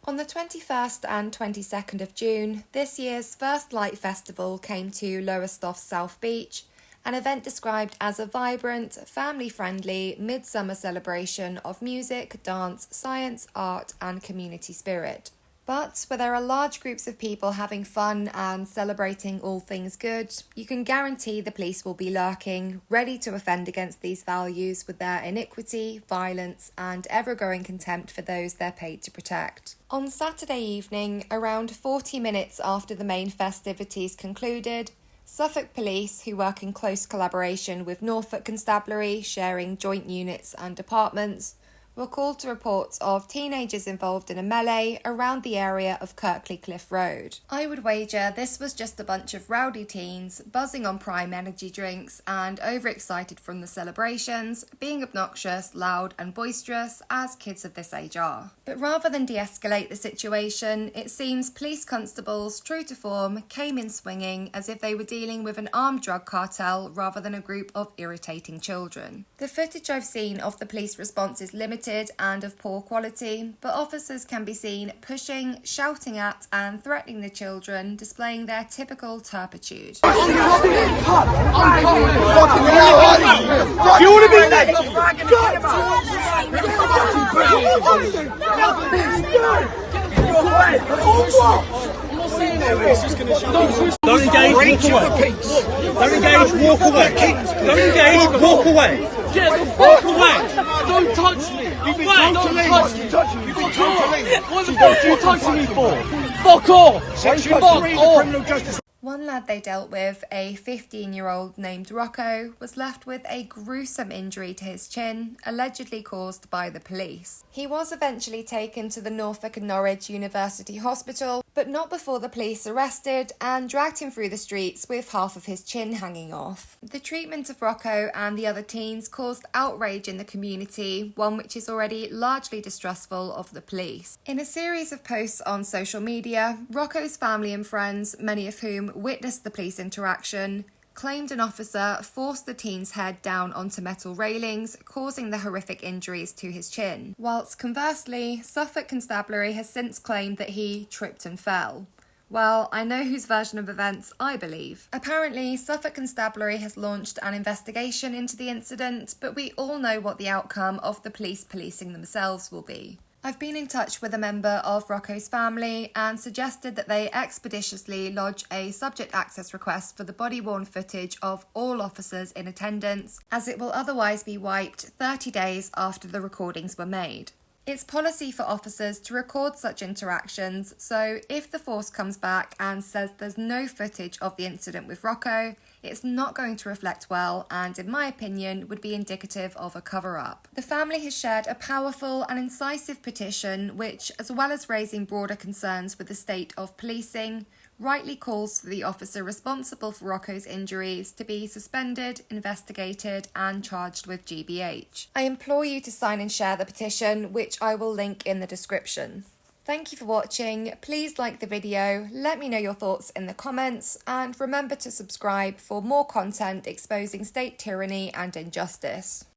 On the 21st and 22nd of June, this year's First Light Festival came to Lowestoft South Beach, an event described as a vibrant, family-friendly, midsummer celebration of music, dance, science, art and community spirit. But where there are large groups of people having fun and celebrating all things good, you can guarantee the police will be lurking, ready to offend against these values with their iniquity, violence and ever-growing contempt for those they're paid to protect. On Saturday evening, around 40 minutes after the main festivities concluded, Suffolk Police, who work in close collaboration with Norfolk Constabulary, sharing joint units and departments, were called to reports of teenagers involved in a melee around the area of Kirkley Cliff Road. I would wager this was just a bunch of rowdy teens buzzing on prime energy drinks and overexcited from the celebrations, being obnoxious, loud and boisterous as kids of this age are. But rather than de-escalate the situation, it seems police constables, true to form, came in swinging as if they were dealing with an armed drug cartel rather than a group of irritating children. The footage I've seen of the police response is limited and of poor quality, but officers can be seen pushing, shouting at and threatening the children, displaying their typical turpitude. You want to be next? Don't engage, walk away. Don't engage, walk away. Don't engage, walk away. Walk away. Don't touch me. Don't touch me. What the fuck are you touching me for? Fuck off. Fuck off. One lad they dealt with, a 15-year-old named Rocco, was left with a gruesome injury to his chin, allegedly caused by the police. He was eventually taken to the Norfolk and Norwich University Hospital, but not before the police arrested and dragged him through the streets with half of his chin hanging off. The treatment of Rocco and the other teens caused outrage in the community, one which is already largely distrustful of the police. In a series of posts on social media, Rocco's family and friends, many of whom witnessed the police interaction, claimed an officer forced the teen's head down onto metal railings, causing the horrific injuries to his chin. Whilst conversely, Suffolk Constabulary has since claimed that he tripped and fell. Well, I know whose version of events I believe. Apparently, Suffolk Constabulary has launched an investigation into the incident, but we all know what the outcome of the police policing themselves will be. I've been in touch with a member of Rocco's family and suggested that they expeditiously lodge a subject access request for the body-worn footage of all officers in attendance, as it will otherwise be wiped 30 days after the recordings were made. It's policy for officers to record such interactions, so if the force comes back and says there's no footage of the incident with Rocco, it's not going to reflect well and, in my opinion, would be indicative of a cover-up. The family has shared a powerful and incisive petition which, as well as raising broader concerns with the state of policing, rightly calls for the officer responsible for Rocco's injuries to be suspended, investigated and charged with GBH. I implore you to sign and share the petition, which I will link in the description. Thank you for watching. Please like the video, let me know your thoughts in the comments, and remember to subscribe for more content exposing state tyranny and injustice.